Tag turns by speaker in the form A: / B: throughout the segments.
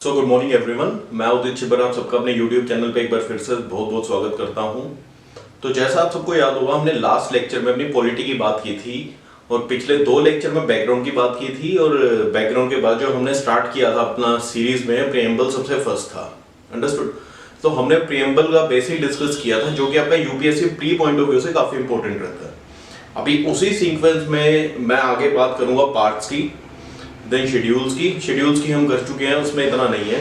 A: Good morning everyone, मैं उदित छिबरा आप सबका अपने यूट्यूब चैनल पे एक बार फिर से बहुत बहुत स्वागत करता हूं। तो जैसा आप सबको याद होगा, हमने लास्ट लेक्चर में अपनी पॉलिटी की बात की थी और पिछले दो लेक्चर में बैकग्राउंड की बात की थी। और बैकग्राउंड के बाद जो हमने स्टार्ट किया था अपना सीरीज में, प्रीएम्बल सबसे फर्स्ट था। अंडरस्टूड। तो हमने प्रीएम्बल का बेसिक डिस्कस किया था, जो कि आपका UPSC pre point of view से काफी इंपॉर्टेंट रहता है। अभी उसी सीक्वेंस में मैं आगे बात करूंगा पार्ट्स की, देन शेड्यूल्स की हम कर चुके हैं, उसमें इतना नहीं है।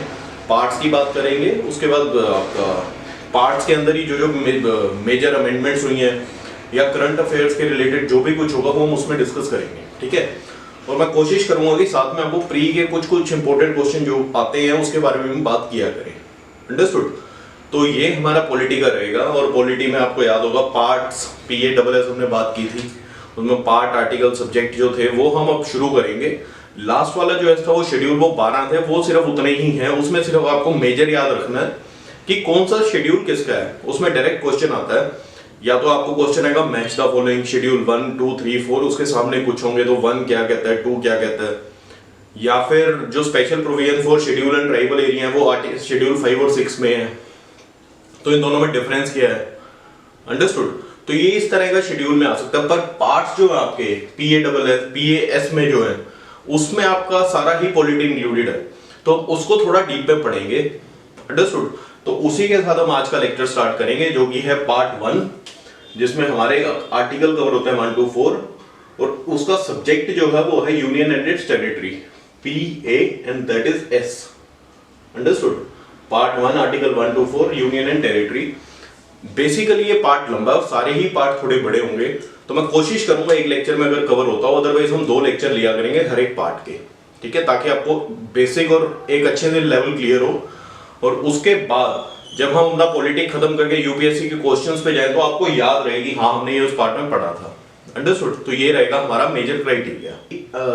A: पार्ट्स की बात करेंगे, उसके बाद आपका पार्ट्स के अंदर ही जो जो मेजर अमेंडमेंट्स हुई हैं या करंट अफेयर्स के रिलेटेड जो भी कुछ होगा वो हम उसमें डिस्कस करेंगे, ठीक है। और मैं कोशिश करूंगा कि साथ में आपको प्री के कुछ इंपॉर्टेंट क्वेश्चन जो आते हैं उसके बारे में भी बात किया करें। अंडरस्टूड। तो ये हमारा पॉलिटी का रहेगा। और पॉलिटी में आपको याद होगा पार्ट्स PASS हमने बात की थी, उसमें पार्ट आर्टिकल सब्जेक्ट जो थे वो हम अब शुरू करेंगे। लास्ट वाला जो था वो शेड्यूल वो 12 थे, वो सिर्फ उतने ही हैं। उसमें सिर्फ आपको मेजर याद रखना है कि कौन सा शेड्यूल किसका है। उसमें डायरेक्ट क्वेश्चन आता है, या तो आपको क्वेश्चन आएगा मैच द फॉलोइंग शेड्यूल 1 2 3 4, उसके सामने कुछ होंगे तो 1 क्या कहता है, 2 क्या कहता है, या फिर जो special provision for schedule and tribal area है वो शेड्यूल 5 और 6 में है, तो इन दोनों में डिफरेंस क्या है। अंडरस्टूड। तो ये इस तरह का शेड्यूल में आ सकता है। पर पार्ट्स जो है आपके PAS में जो है उसमें आपका सारा ही पॉलिटी इंक्लूडेड है, तो उसको थोड़ा डीप में पढ़ेंगे। अंडरस्टूड। तो उसी के साथ हम आज का लेक्चर स्टार्ट करेंगे, जो कि है पार्ट 1, जिसमें हमारे आर्टिकल कवर होते हैं 1 to 4 और उसका सब्जेक्ट जो है वो है union and it's territory, PA and that is S। Understood. Part 1 article 1 to 4 union and territory. Basically ये पार्ट लंबा है और सारे ही पार्ट थोड़े बड़े होंगे, तो मैं कोशिश करूंगा एक लेक्चर में अगर कवर होता हो, अदरवाइज हम 2 लेक्चर लिया करेंगे हर एक पार्ट के, ठीक है, ताकि आपको बेसिक और एक अच्छे से लेवल क्लियर हो। और उसके बाद जब हम अपना पॉलिटिक्स खत्म करके यूपीएससी के क्वेश्चंस पे जाए तो आपको याद रहेगी हाँ हमने ये उस पार्ट में पढ़ा था। अंडरस्टूड। तो ये रहेगा हमारा मेजर क्राइटेरिया।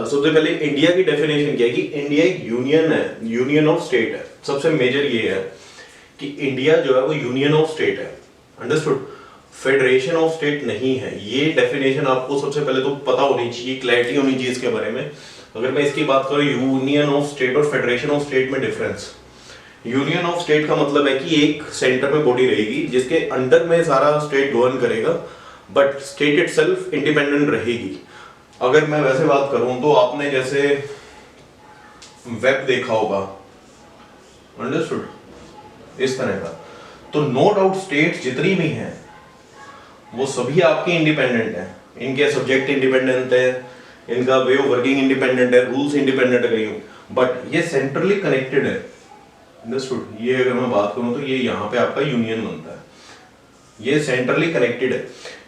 A: सबसे पहले इंडिया की डेफिनेशन क्या है कि इंडिया एक यूनियन है, यूनियन ऑफ स्टेट है। सबसे मेजर ये है कि इंडिया जो है वो यूनियन ऑफ स्टेट है। अंडरस्टूड। फेडरेशन ऑफ स्टेट नहीं है। ये डेफिनेशन आपको सबसे पहले तो पता होनी चाहिए, क्लैरिटी होनी चाहिए इसके बारे में। अगर मैं इसकी बात करूं यूनियन ऑफ स्टेट और फेडरेशन ऑफ स्टेट में डिफरेंस, यूनियन ऑफ स्टेट का मतलब है कि एक सेंटर में बॉडी रहेगी जिसके अंडर में सारा स्टेट गवर्न करेगा, बट स्टेट इटसेल्फ इंडिपेंडेंट रहेगी। अगर मैं वैसे बात करूं तो आपने जैसे वेब देखा होगा, अंडरस्टूड, इस तरह का, तो नो डाउट स्टेट्स जितनी भी हैं वो सभी आपके इंडिपेंडेंट हैं। इनके सब्जेक्ट इंडिपेंडेंट है, इनका वे ऑफ वर्किंग इंडिपेंडेंट है, रूल्स इंडिपेंडेंट है, बट ये सेंट्रली कनेक्टेड है। अंडरस्टूड। ये अगर मैं बात करूं तो ये यहाँ पे आपका यूनियन बनता है, ये सेंट्रली कनेक्टेड है।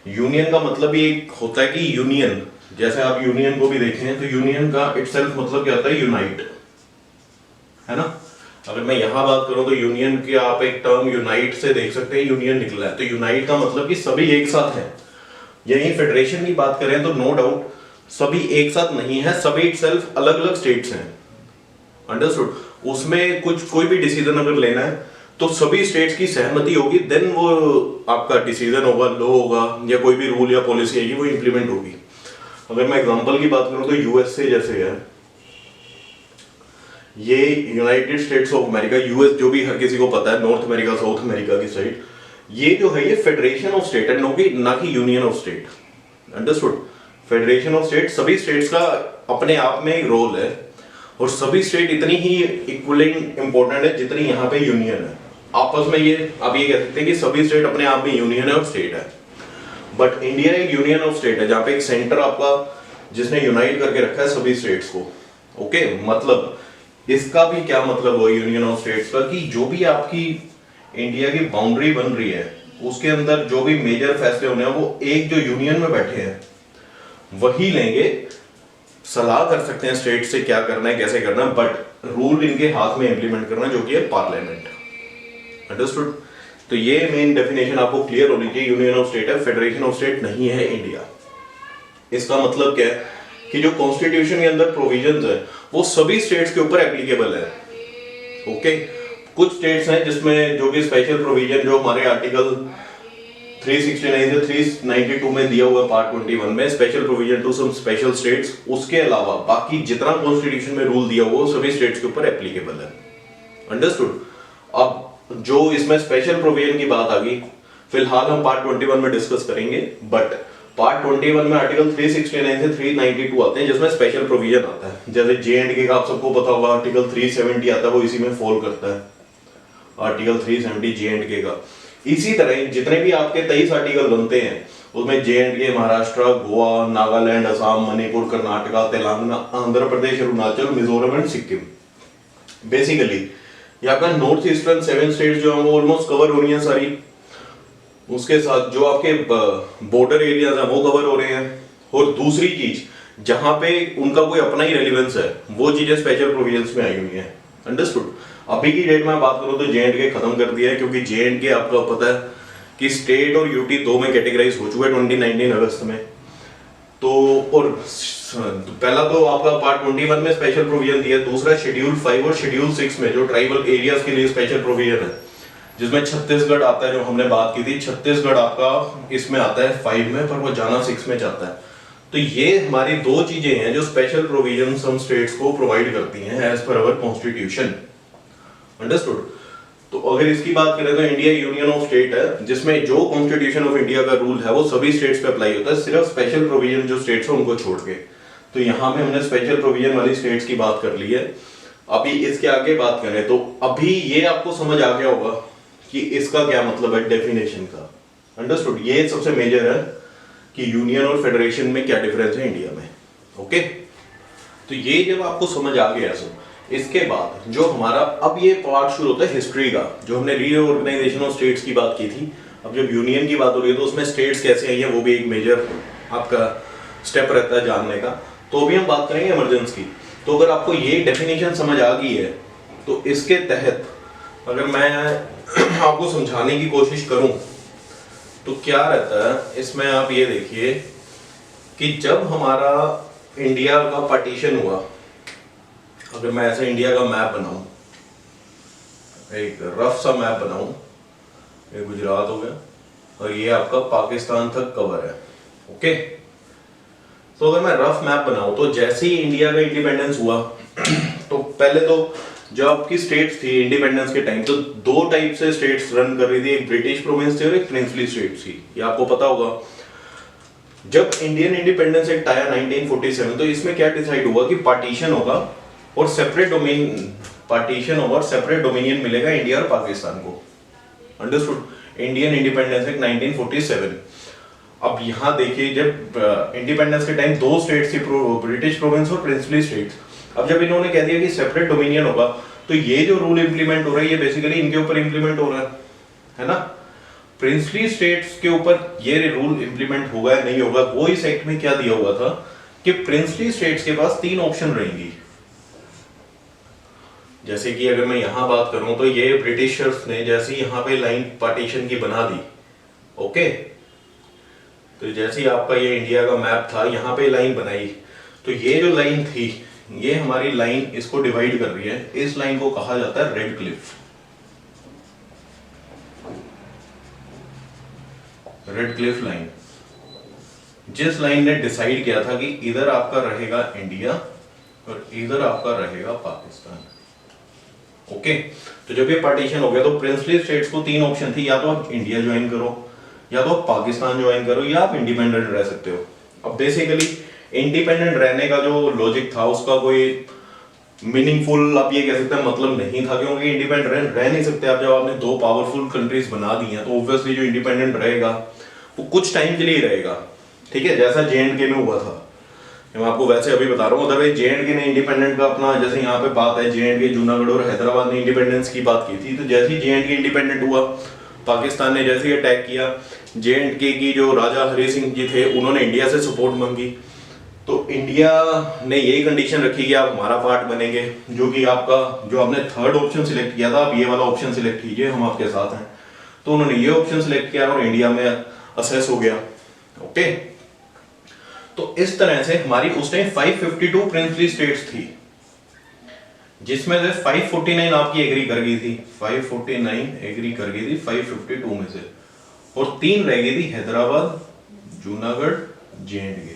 A: यूनियन का मतलब ये होता है कि यूनियन, जैसे आप यूनियन को भी देखें तो यूनियन का इटसेल्फ मतलब क्या होता है, यूनाइट, है ना। अगर मैं यहां बात करूं तो यूनियन की आप एक टर्म यूनाइट से देख सकते हैं, यूनियन निकला है, तो यूनाइट का मतलब कि सभी एक साथ हैं। यही फेडरेशन की बात करें तो नो डाउट सभी एक साथ नहीं है, सभी इटसेल्फ अलग अलग स्टेट्स हैं। अंडरस्टूड। उसमें कोई भी डिसीजन अगर लेना है तो सभी स्टेट्स की सहमति होगी, देन वो आपका डिसीजन होगा, लॉ होगा, या कोई भी रूल या पॉलिसी आएगी वो इंप्लीमेंट होगी। अगर मैं एग्जांपल की बात करूं तो यूएसए जैसे है, ये United states of America, US जो भी हर किसी को पता है, नॉर्थ अमेरिका साउथ अमेरिका की साइड, ये जो है ये फेडरेशन ऑफ स्टेट है, ना कि union of state. Understood. Federation of state, सभी स्टेट्स का अपने आप में एक रोल है और सभी स्टेट इतनी ही इक्वलिंग इंपॉर्टेंट है जितनी यहाँ पे यूनियन है। आपस में ये आप ये कह सकते हैं कि सभी स्टेट अपने आप में यूनियन है और स्टेट है, बट इंडिया एक यूनियन ऑफ स्टेट है जहाँ पे एक सेंटर आपका जिसने यूनाइट करके रखा है सभी स्टेट्स को। ओके, मतलब इसका भी क्या मतलब हुआ यूनियन ऑफ स्टेट्स का, कि जो भी आपकी इंडिया की बाउंड्री बन रही है उसके अंदर जो भी मेजर फैसले होने हैं वो एक जो यूनियन में बैठे हैं वही लेंगे। सलाह कर सकते हैं स्टेट से क्या करना है कैसे करना है, बट रूल इनके हाथ में इंप्लीमेंट करना जो कि है पार्लियामेंट। अंडरस्टूड। तो ये मेन डेफिनेशन आपको क्लियर होनी चाहिए। यूनियन ऑफ स्टेट है, फेडरेशन ऑफ स्टेट नहीं है इंडिया। इसका मतलब क्या है कि जो कॉन्स्टिट्यूशन के अंदर प्रोविजंस है वो सभी स्टेट्स के ऊपर एप्लीकेबल है। ओके, कुछ स्टेट्स हैं जिसमें जो कि स्पेशल प्रोविजन जो हमारे आर्टिकल 369 से 392 में दिया हुआ पार्ट 21 में special provision to some special states, उसके अलावा बाकी जितना कॉन्स्टिट्यूशन में रूल दिया हुआ सभी स्टेट्स के ऊपर एप्लीकेबल है। अंडरस्टूड। अब जो इसमें स्पेशल प्रोविजन की बात आ गई, फिलहाल हम पार्ट 21 में डिस्कस करेंगे, बट पार्ट 21 में आर्टिकल 369 से 392 आते हैं जिसमें स्पेशल प्रोविजन आता है। जैसे J&K का आप सबको पता होगा आर्टिकल 370 आता है, वो इसी में फॉल करता है, आर्टिकल 370 J&K का। इसी तरह जितने भी आपके 23 आर्टिकल बनते हैं उसमें J&K, Maharashtra, Goa, Nagaland, Assam, Manipur, Karnataka, Telangana, Andhra Pradesh, Arunachal, Mizoram and Sikkim, basically यहाँ का नॉर्थ ईस्टर्न 7 स्टेट जो है वो ऑलमोस्ट कवर हो रही है सारी। उसके साथ जो आपके बॉर्डर एरियाज हैं वो कवर हो रहे हैं। और दूसरी चीज जहां पे उनका कोई अपना ही रेलिवेंस है वो चीजें स्पेशल प्रोविजंस में आई हुई हैं। अंडरस्टूड। अभी की डेट में बात करूं तो J&K खत्म कर दिया है, क्योंकि J&K आपको पता है कि स्टेट और यूटी दो में कैटेगराइज हो चुका है 2019 अगस्त में। तो और पहला तो आपका पार्ट 21 में स्पेशल प्रोविजन दिया, दूसरा शेड्यूल 5 और शेड्यूल 6 में जो ट्राइबल एरियाज के लिए स्पेशल प्रोविजन है, जिसमें छत्तीसगढ़ आता है, जो हमने बात की थी, छत्तीसगढ़ आपका इसमें आता है 5 में, पर वो जाना 6 में जाता है। तो ये हमारी दो चीजें हैं जो स्पेशल प्रोविजन हम स्टेट्स को प्रोवाइड करती हैं as per our constitution. Understood. तो अगर इसकी बात करें तो इंडिया यूनियन ऑफ स्टेट है, जिसमें जो कॉन्स्टिट्यूशन ऑफ इंडिया का रूल है वो सभी स्टेट्स पे अप्लाई होता है, सिर्फ स्पेशल प्रोविजन जो स्टेट्स है उनको छोड़ के। तो यहाँ पे हमने स्पेशल प्रोविजन वाली स्टेट्स की बात कर ली है। अभी इसके आगे बात करें तो अभी ये आपको समझ आ गया होगा कि इसका क्या मतलब है डेफिनेशन का। अंडरस्टूड। ये सबसे मेजर है कि यूनियन और फेडरेशन में क्या डिफरेंस है इंडिया में। ओके, तो ये जब आपको समझ आ गया सब, इसके बाद जो हमारा अब ये पार्ट शुरू होता है हिस्ट्री का, जो हमने रीऑर्गेनाइजेशन ऑफ स्टेट्स की बात की थी। अब जब यूनियन की बात हो रही है तो उसमें स्टेट्स कैसे आई है वो भी एक मेजर आपका स्टेप रहता है जानने का। तो अभी हम बात करेंगे इमरजेंस की। तो अगर आपको ये डेफिनेशन समझ आ गई है तो इसके तहत अगर मैं आपको समझाने की कोशिश करूं तो क्या रहता है इसमें, आप ये देखिए कि जब हमारा इंडिया का पार्टीशन हुआ, अगर मैं ऐसे इंडिया का मैप बनाऊं, एक रफ सा मैप बनाऊं, ये गुजरात हो गया और ये आपका पाकिस्तान तक कवर है। ओके, तो अगर मैं रफ मैप बनाऊं तो जैसे ही इंडिया का इंडिपेंडेंस हुआ तो पहले तो जो आपकी स्टेट्स थी इंडिपेंडेंस के टाइम, तो दो टाइप से स्टेट्स रन कर रही थी, एक ब्रिटिश प्रोविंस थी और एक प्रिंसली स्टेट थी। ये आपको पता होगा। जब इंडियन इंडिपेंडेंस एक्ट आया 1947 तो इसमें क्या डिसाइड हुआ कि पार्टीशन होगा और सेपरेट डोमिनियन मिलेगा इंडिया और पाकिस्तान को। अंडरस्टूड। Indian independence act 1947। अब यहां देखिए जब इंडिपेंडेंस के टाइम दो स्टेट्स थी, ब्रिटिश प्रोविंस और प्रिंसली स्टेट्स। अब जब इन्होंने कह दिया कि सेपरेट डोमिनियन होगा तो ये जो रूल इंप्लीमेंट हो रहा है ये बेसिकली इनके ऊपर इंप्लीमेंट हो रहा है ना। प्रिंसली स्टेट्स के ऊपर ये रूल इंप्लीमेंट होगा या नहीं होगा, वो इस एक्ट में क्या दिया हुआ था कि प्रिंसली स्टेट्स के पास 3 ऑप्शन रहेंगी। जैसे कि अगर मैं यहां बात करूं तो ये ब्रिटिशर्स ने जैसे यहां पे लाइन पार्टीशन की बना दी। ओके, तो जैसे ही आपका ये इंडिया का मैप था यहां पे लाइन बनाई, तो ये जो लाइन थी ये हमारी लाइन इसको डिवाइड कर रही है। इस लाइन को कहा जाता है red Cliff. Red Cliff line, जिस लाइन ने डिसाइड किया था कि इधर आपका रहेगा इंडिया और इधर आपका रहेगा पाकिस्तान। ओके, तो जब ये पार्टीशन हो गया तो प्रिंसली स्टेट्स को 3 ऑप्शन थी, या तो आप इंडिया ज्वाइन करो, या तो आप पाकिस्तान ज्वाइन करो, या आप इंडिपेंडेंट रह सकते हो। अब बेसिकली इंडिपेंडेंट रहने का जो लॉजिक था उसका कोई मीनिंगफुल आप ये कह सकते हैं मतलब नहीं था, क्योंकि इंडिपेंडेंट रह नहीं सकते आप। जब आपने 2 पावरफुल कंट्रीज बना दी हैं तो ऑब्वियसली जो इंडिपेंडेंट रहेगा वो कुछ टाइम के लिए रहेगा। ठीक है, जैसा J&K में हुआ था, मैं आपको वैसे अभी बता रहा हूँ। अदरवाइज J&K ने इंडिपेंडेंट का अपना, जैसे यहाँ पे बात है J&K, जूनागढ़ और हैदराबाद ने इंडिपेंडेंस की बात की थी, तो जैसे ही J&K इंडिपेंडेंट हुआ, पाकिस्तान ने जैसे ही अटैक किया, J&K की जो राजा हरि सिंह जी थे उन्होंने इंडिया से सपोर्ट मांगी, तो इंडिया ने यही कंडीशन रखी कि आप हमारा पार्ट बनेंगे, जो कि आपका जो आपने थर्ड ऑप्शन सिलेक्ट किया था, आप ये वाला ऑप्शन सिलेक्ट कीजिए, हम आपके साथ हैं। तो उन्होंने ये ऑप्शन सिलेक्ट किया और इंडिया में असेस हो गया। ओके, तो इस तरह से हमारी उस टाइम 552 प्रिंसली स्टेट्स थी, जिसमें से 549 आपकी एग्री कर गई थी, 549 एग्री कर गई थी 552 में से, और 3 रह गई थी हैदराबाद, जूनागढ़, J&K।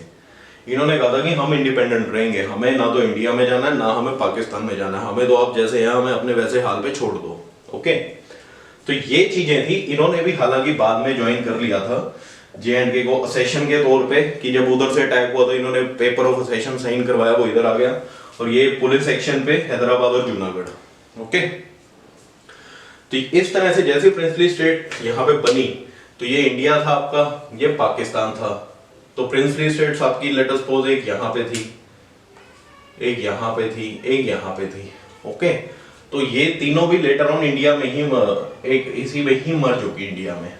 A: इन्होंने कहा था कि हम इंडिपेंडेंट रहेंगे, हमें ना तो इंडिया में जाना है ना हमें पाकिस्तान में जाना है, हमें तो आप जैसे हैं हमें अपने वैसे हाल पे छोड़ दो। ओके, तो ये चीजें थी। इन्होंने भी हालांकि बाद में ज्वाइन कर लिया था JNK को असेशन के तौर पे, कि जब उधर से अटैक हुआ तो इन्होंने पेपर ऑफ असेशन साइन करवाया, वो इधर आ गया। और ये पुलिस एक्शन पे हैदराबाद और जूनागढ़। ओके, तो इस तरह से जैसे प्रिंसली स्टेट यहाँ पे बनी, तो ये इंडिया था आपका, ये पाकिस्तान था। तो प्रिंसली स्टेट्स आपकी लेट अस सपोज एक यहाँ पे थी, एक यहाँ पे थी, एक यहाँ पे थी। ओके, तो ये तीनों भी लेटर ऑन इंडिया में ही एक इसी में ही मर्ज होगी इंडिया में।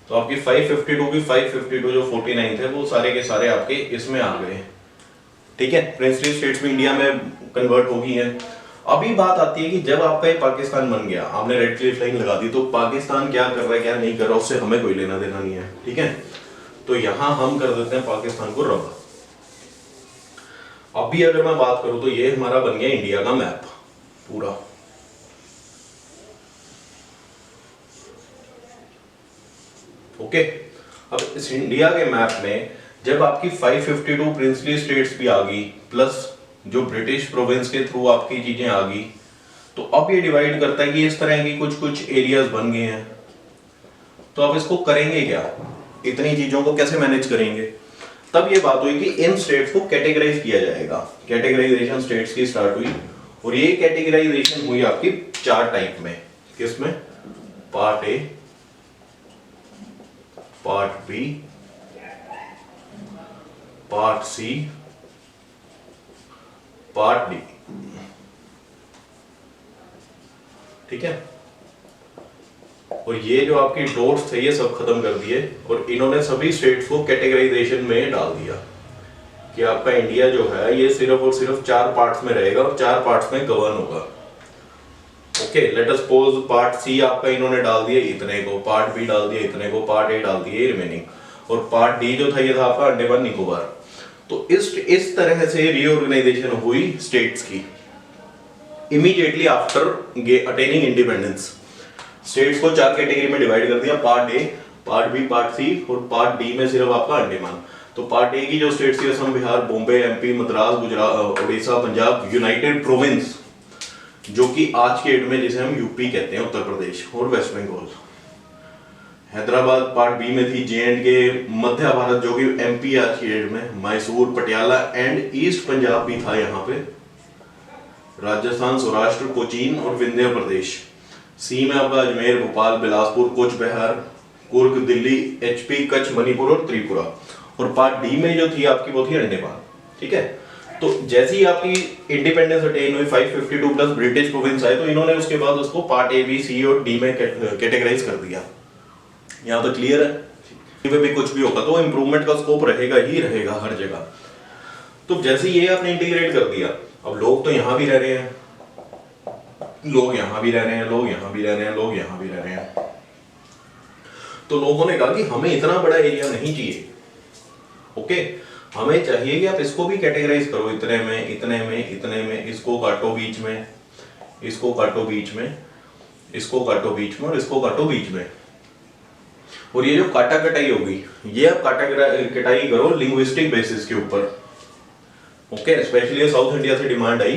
A: तो आपकी 552 की 552 जो 49 थे वो सारे के सारे आपके इसमें आ गए। ठीक है, प्रिंसली स्टेट्स में इंडिया में कन्वर्ट हो गई है। अभी बात आती है कि जब आपका ये पाकिस्तान बन गया, आपने रेड क्लिफ लाइन लगा दी, तो पाकिस्तान क्या कर रहा है क्या नहीं कर रहा उससे हमें कोई लेना देना नहीं है। ठीक है, तो यहां हम कर देते हैं पाकिस्तान को रब। अभी अगर मैं बात करूं तो ये हमारा बन गया इंडिया का मैप पूरा। ओके, अब इस इंडिया के मैप में जब आपकी 552 प्रिंसली स्टेट्स भी आ गई, प्लस जो ब्रिटिश प्रोविंस के थ्रू आपकी चीजें आ गई, तो अब ये डिवाइड करता है कि इस तरह की कुछ कुछ एरियाज बन गए हैं। तो अब इसको करेंगे क्या, इतनी चीजों को कैसे मैनेज करेंगे? तब ये बात हुई कि इन स्टेट्स को कैटेगराइज किया जाएगा। कैटेगराइजेशन स्टेट्स की स्टार्ट हुई, और ये कैटेगराइजेशन हुई आपकी 4 टाइप में। किसमें? Part A, part B, part C, part D. ठीक है, और ये जो आपकी डॉट्स थे ये सब खत्म कर दिए, और इन्होंने सभी स्टेट्स को कैटेगराइजेशन में डाल दिया कि आपका इंडिया जो है ये सिर्फ और सिर्फ 4 पार्ट्स में रहेगा और 4 पार्ट्स में गवर्न होगा। Okay, let us suppose part C आपका इन्होंने डाल दिया इतने को, पार्ट बी डाल दिया इतने को, पार्ट ए डाल दिए रिमेनिंग, और पार्ट डी जो था ये था आपका अंडमान निकोबार। तो इस तरह से रीऑर्गेनाइजेशन हुई स्टेट्स की immediately after attaining independence. States को 4 कैटेगरी में डिवाइड कर दिया, part A, part B, part C, और पार्ट डी में सिर्फ आपका अंडमान। तो पार्ट ए की जो स्टेट्स थी Assam, Bihar, Bombay, MP, Madras, Gujarat, Orissa, Punjab, United province जो कि आज के डेट में जिसे हम यूपी कहते हैं, उत्तर प्रदेश, और वेस्ट बंगाल। हैदराबाद पार्ट बी में थी, JNK, मध्य भारत जो कि MP आज की डेट में, मैसूर, पटियाला एंड ईस्ट पंजाब भी था यहाँ पे, राजस्थान, सौराष्ट्र, कोचीन और विंध्य प्रदेश। सी में आपका अजमेर, भोपाल, बिलासपुर, कूच बिहार, कुर्ग, दिल्ली, HP, कच्छ, मणिपुर और त्रिपुरा। और पार्ट डी में जो थी आपकी वो थी अंडमान। ठीक है, तो जैसे ही आपकी इंडिपेंडेंस अटेन हुई 552 प्लस ब्रिटिश प्रोविंस आए, तो इन्होंने उसके बाद उसको पार्ट ए, बी, सी और डी में कैटेगराइज कर दिया। यहाँ तो क्लियर है। में भी कुछ भी होगा तो इंप्रूवमेंट का स्कोप रहेगा ही रहेगा हर जगह। तो जैसे ये आपने इंटीग्रेट कर दिया, अब लोग तो यहाँ भी रह रहे हैं, लोग यहाँ भी रह रहे हैं, लोग यहाँ भी रह रहे हैं, लोग यहाँ भी रह रहे हैं। तो लोगों ने कहा कि हमें इतना बड़ा एरिया नहीं चाहिए। ओके, हमें चाहिए कि आप इसको भी कैटेगराइज करो, इतने में, इतने में, इतने में, इसको काटो बीच में, इसको काटो बीच में, इसको काटो बीच में, और इसको काटो बीच में। और ये जो काटा कटाई होगी, ये आप काटा कटाई करो लिंग्विस्टिक बेसिस के ऊपर। ओके, स्पेशली साउथ इंडिया से डिमांड आई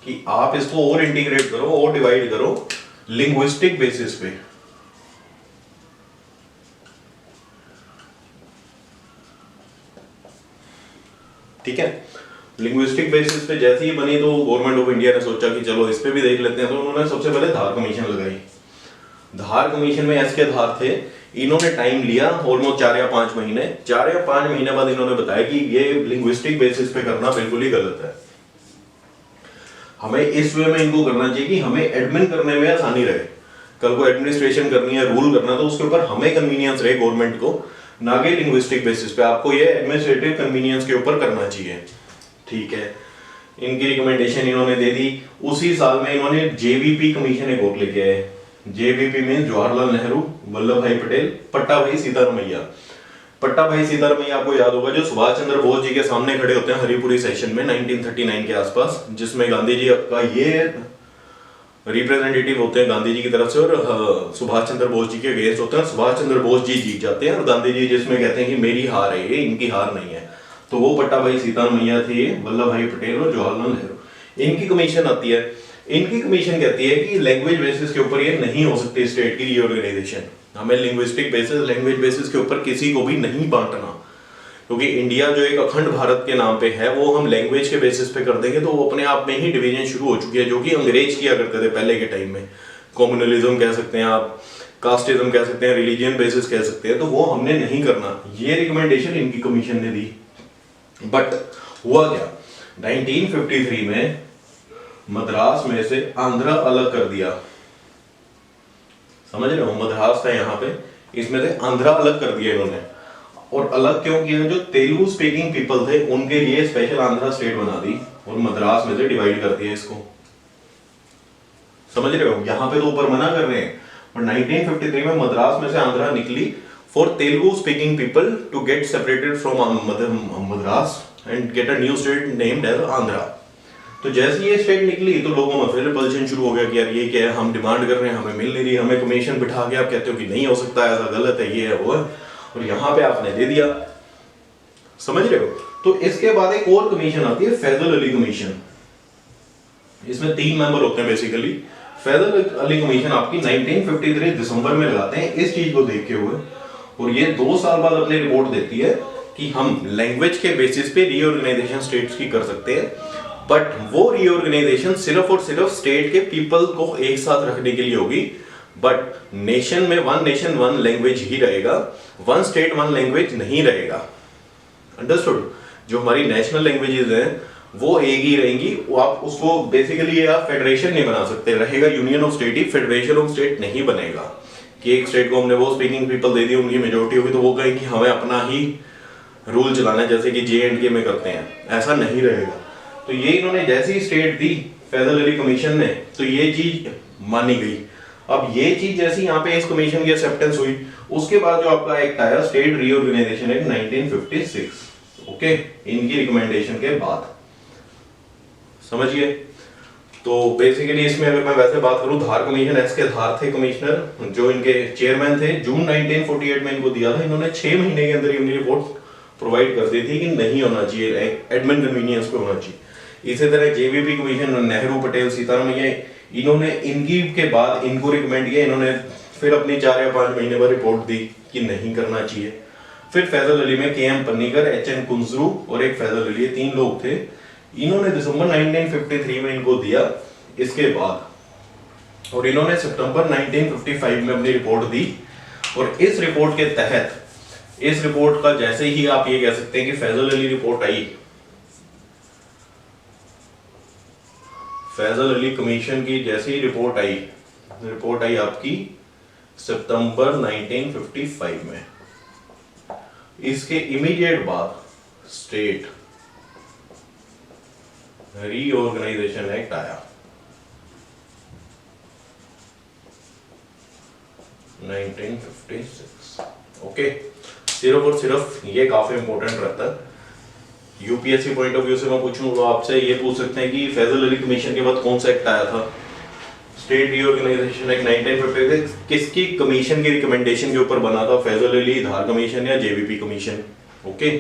A: कि आप इसको और इंटीग्रेट करो और डिवाइड करो लिंग्विस्टिक बेसिस पे। ठीक है, लिंग्विस्टिक बेसिस पे जैसे ही बनी तो गवर्नमेंट ऑफ इंडिया ने सोचा कि चलो इस पे भी देख लेते हैं। तो उन्होंने सबसे पहले धार कमीशन लगाई। धार कमीशन में ऐसे धार थे, इन्होंने टाइम लिया ऑलमोस्ट 4 या 5 महीने। 4 या 5 महीने बाद इन्होंने बताया कि ये लिंग्विस्टिक बेसिस पे करना बिल्कुल ही गलत है, हमें इस वे में इनको करना चाहिए कि हमें एडमिन करने में आसानी रहे। कल को एडमिनिस्ट्रेशन करनी है, रूल करना, तो उसके ऊपर हमें कन्वीनियंस रहे गवर्नमेंट को, ना कि लिंग्विस्टिक बेसिस पे। आपको ये एडमिनिस्ट्रेटिव कन्वीनियंस के ऊपर करना चाहिए। ठीक है, इनकी रिकमेंडेशन इन्होंने दे दी। उसी साल में इन्होंने JVP कमीशन एक और लेके आए। JVP में जवाहरलाल नेहरू, वल्लभ भाई पटेल, पट्टा भाई सीतारमैया। पट्टा भाई सीतारमैया आपको याद होगा, जो सुभाष चंद्र बोस जी के सामने खड़े होते हैं हरिपुरी सेशन में 1939 के आसपास, जिसमें गांधी जी का ये रिप्रेजेंटेटिव होते हैं गांधी जी की तरफ से, और सुभाष चंद्र बोस जी के अगेंस्ट होते हैं। सुभाष चंद्र बोस जी जीत जाते हैं और गांधी जी जिसमें कहते हैं कि मेरी हार है ये, इनकी हार नहीं है। तो वो पट्टा भाई सीतारमैया थे, वल्लभ भाई पटेल और जवाहरलाल नेहरू। इनकी कमीशन आती है। इनकी कमीशन कहती है कि लैंग्वेज बेसिस के ऊपर ये नहीं हो सकती स्टेट की रीऑर्गेनाइजेशन। हमें लिंग्विस्टिक बेसिस, लैंग्वेज बेसिस के ऊपर किसी को भी नहीं बांटना, क्योंकि इंडिया जो एक अखंड भारत के नाम पे है वो हम लैंग्वेज के बेसिस पे कर देंगे तो वो अपने आप में ही डिवीजन शुरू हो चुकी है, जो कि अंग्रेज किया करते थे पहले के टाइम में। कम्युनलिज्म कह सकते हैं आप, कास्टिज्म कह सकते हैं, रिलीजियन बेसिस कह सकते हैं, तो वो हमने नहीं करना। ये रिकमेंडेशन इनकी कमीशन ने दी। बट हुआ क्या, 1953 में मद्रास में से आंध्रा अलग कर दिया। समझ रहे हो, मद्रास था यहाँ पे, इसमें से आंध्रा अलग कर दिया इन्होंने। और अलग क्यों किया, जो तेलुगु स्पीकिंग पीपल थे उनके लिए स्पेशल आंध्रा स्टेट बना दी और मद्रास में से डिवाइड कर दिया इसको। समझ रहे हो, यहाँ पे तो ऊपर मना कर रहे हैं, पर 1953 में मद्रास में से आंध्रा निकली for Telugu speaking people to get separated from Madras and get a new state named as Andhra. तो जैसे ये स्टेट निकली तो लोगों में फिर रिपल्शन शुरू हो गया कि यार ये क्या है, हम डिमांड कर रहे हैं, हमें मिल नहीं रही, हमें कमीशन बिठा के आप कहते हो कि नहीं हो सकता, ऐसा गलत है, ये है वो है, और यहाँ पे आपने दे दिया। समझ रहे हो। तो इसके बाद एक और कमीशन आती है, फैजल अली कमीशन। इसमें 3 मेंबर होते हैं बेसिकली। फैजल अली कमीशन आपकी 1953 दिसंबर में लगाते हैं इस चीज को देखते हुए, और ये 2 साल बाद अपनी रिपोर्ट देती है कि हम लैंग्वेज के बेसिस पे रीऑर्गेनाइजेशन स्टेट्स की कर सकते हैं, बट वो रीऑर्गेनाइजेशन सिर्फ और सिर्फ स्टेट के पीपल को एक साथ रखने के लिए होगी। बट नेशन में 1 नेशन 1 लैंग्वेज ही रहेगा, 1 स्टेट 1 लैंग्वेज नहीं रहेगा। अंडरस्टूड। जो हमारी नेशनल लैंग्वेजेस हैं वो एक ही रहेंगी। वो आप उसको बेसिकली आप फेडरेशन नहीं बना सकते, रहेगा union of state he, federation of state नहीं बनेगा कि एक स्टेट को हमने वो स्पीकिंग पीपल दे दी, उनकी मेजोरिटी होगी तो वो कहेंगे हमें अपना ही रूल चलाना है, जैसे कि JNK में करते हैं, ऐसा नहीं रहेगा। तो ये इन्होंने जैसी ही स्टेट दी फैजल अली कमीशन ने, तो ये चीज मानी गई। अब ये चीज जैसी यहाँ पे इस कमीशन की एक्सेप्टेंस हुई, उसके बाद जो आपका एक्ट आया स्टेट रीऑर्गेनाइजेशन एक्ट 1956, ओके, इनकी रिकमेंडेशन के बाद। समझिए। तो बेसिकली इसमें अगर मैं वैसे बात करूं, धार कमीशन, एस के धार थे कमिश्नर, जो इनके चेयरमैन थे। जून 1948 में इनको दिया था, इन्होंने 6 महीने के अंदर अपनी रिपोर्ट प्रोवाइड कर दी थी कि नहीं होना चाहिए, एडमिन कन्वीनियंस पे होना चाहिए। इसी तरह JVP कमीशन, नेहरू, पटेल, सीतारमैया, इन्होंने इनकी के बाद इनको रिकमेंड किया, इन्होंने फिर अपनी 4 या 5 महीने बाद रिपोर्ट दी कि नहीं करना चाहिए। फिर फैजल अली में KM पन्नीकर, HN कुंजरू और एक फैजल अली, 3 लोग थे। इन्होंने दिसंबर 1953 में इनको दिया इसके बाद, और इन्होंने सितंबर 1955 में अपनी रिपोर्ट दी। और इस रिपोर्ट के तहत, इस रिपोर्ट का जैसे ही आप ये कह सकते हैं कि फैजल अली रिपोर्ट आई, फैजल अली कमीशन की जैसे ही रिपोर्ट आई आपकी सितंबर 1955 में। इसके इमीडिएट बाद स्टेट रीऑर्गेनाइजेशन एक्ट आया 1956। ओके, सिर्फ और सिर्फ ये काफी इंपॉर्टेंट रहता है। यूपीएससी पॉइंट ऑफ व्यू से मैं पूछूं तो आपसे ये पूछ सकते हैं कि फैजल अली कमीशन के बाद कौन सा एक्ट आया था? स्टेट रीऑर्गेनाइजेशन एक्ट 1956 किसकी कमीशन की रिकमेंडेशन के ऊपर बना था? फैजल अली, धार कमीशन या JVP commission? Okay,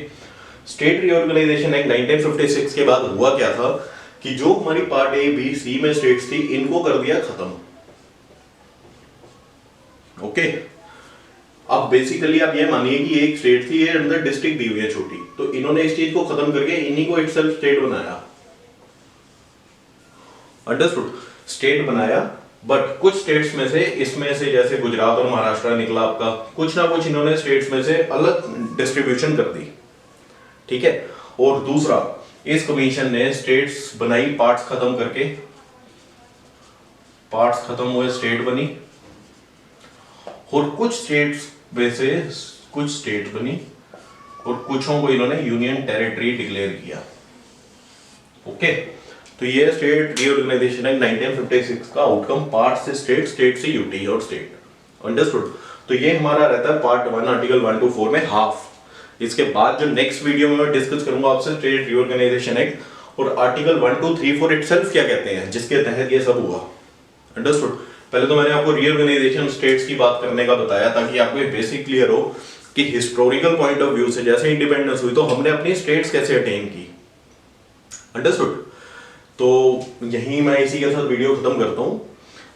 A: state reorganisation act 1956 के बाद हुआ क्या था कि जो हमारी पार्ट A, B, C में स्टेट्स थी, इनको कर दिया खत्म। ओके, अब बेसिकली आप ये मानिए कि एक स्टेट थी, ये अंदर डिस्ट्रिक्ट दी हुई है छोटी, तो इन्होंने इस चीज को खत्म करके इन्हीं को इटसेल्फ स्टेट बनाया। अंडरस्टूड? स्टेट बनाया, बट कुछ स्टेट्स में से, इसमें से जैसे गुजरात और महाराष्ट्र निकला आपका, कुछ ना कुछ इन्होंने स्टेट्स में से अलग डिस्ट्रीब्यूशन कर दी। ठीक है। और दूसरा, इस कमीशन ने स्टेट्स बनाई पार्ट्स खत्म करके, पार्ट्स खत्म हुए, स्टेट बनी, और कुछ स्टेट्स में से कुछ स्टेट बनी और कुछों को इन्होंने यूनियन टेरिटरी डिक्लेयर किया। ओके, तो ये स्टेट रीऑर्गेनाइजेशन एक्ट 1956 का आउटकम, पार्ट से स्टेट, स्टेट से यूटी और स्टेट। अंडरस्टूड? तो ये हमारा रहता है पार्ट 1 आर्टिकल 1 to 4 में हाफ। इसके बाद जो नेक्स्ट वीडियो में मैं डिस्कस करूंगा आपसे स्टेट रीऑर्गेनाइजेशन एक्ट और आर्टिकल 1 to 3, 4 इटसेल्फ क्या कहते हैं, जिसके तहत ये सब हुआ। अंडरस्टूड? पहले तो मैंने आपको रीऑर्गेनाइजेशन स्टेट्स की बात करने का बताया ताकि आपको एक बेसिक क्लियर हो कि हिस्टोरिकल पॉइंट ऑफ व्यू से जैसे इंडिपेंडेंस हुई तो हमने अपनी स्टेट्स कैसे अटेन की। अंडरस्टूड। तो यहीं मैं इसी के साथ वीडियो खत्म करता हूँ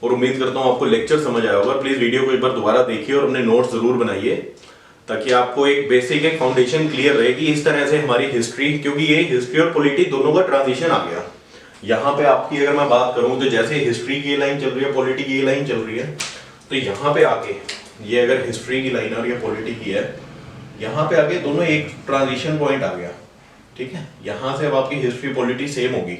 A: और उम्मीद करता हूँ आपको लेक्चर समझ आया होगा। प्लीज वीडियो को एक बार दोबारा देखिए और अपने नोट्स जरूर बनाइए ताकि आपको एक बेसिक एक फाउंडेशन क्लियर रहे कि इस तरह से हमारी हिस्ट्री, क्योंकि ये हिस्ट्री और पॉलिटी दोनों का ट्रांजिशन आ गया। यहाँ पे आपकी अगर मैं बात करूँ तो जैसे हिस्ट्री की लाइन चल रही है, पॉलिटी की लाइन चल रही है, तो यहाँ पे आके ये अगर हिस्ट्री की लाइन और ये पॉलिटी की है, यहाँ पे आके दोनों एक ट्रांजिशन पॉइंट आ गया। ठीक है, यहाँ से अब आपकी हिस्ट्री पॉलिटी सेम होगी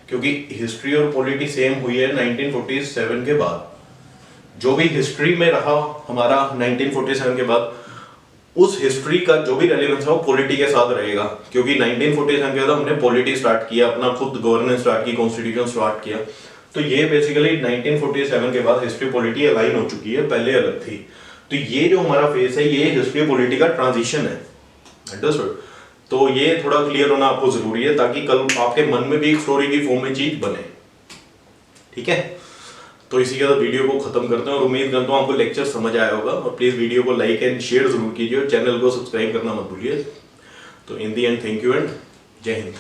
A: क्योंकि हिस्ट्री और पॉलिटी सेम हुई है 1947 के बाद। जो भी हिस्ट्री में रहा हमारा 1947 के बाद, उस हिस्ट्री का जो भी रेलेवेंस है वो पॉलिटी के साथ रहेगा, क्योंकि 1947 के बाद हमने पॉलिटी स्टार्ट किया, अपना खुद गवर्नेंस स्टार्ट की, कॉन्स्टिट्यूशन स्टार्ट किया। तो ये बेसिकली 1947 के बाद हिस्ट्री पॉलिटी अलाइन हो चुकी है, पहले अलग थी। तो ये जो हमारा फेस है ये हिस्ट्री पॉलिटी का ट्रांजिशन है। अंडरस्टूड। तो ये थोड़ा क्लियर होना आपको जरूरी है ताकि कल आपके मन में भी एक स्टोरी की फॉर्म में चीज बने। ठीक है, तो इसी के साथ वीडियो को खत्म करते हैं और उम्मीद करता हूँ आपको लेक्चर समझ आया होगा। और प्लीज वीडियो को लाइक एंड शेयर जरूर कीजिए और चैनल को सब्सक्राइब करना मत भूलिए। तो इन दी एंड थैंक यू एंड जय हिंद।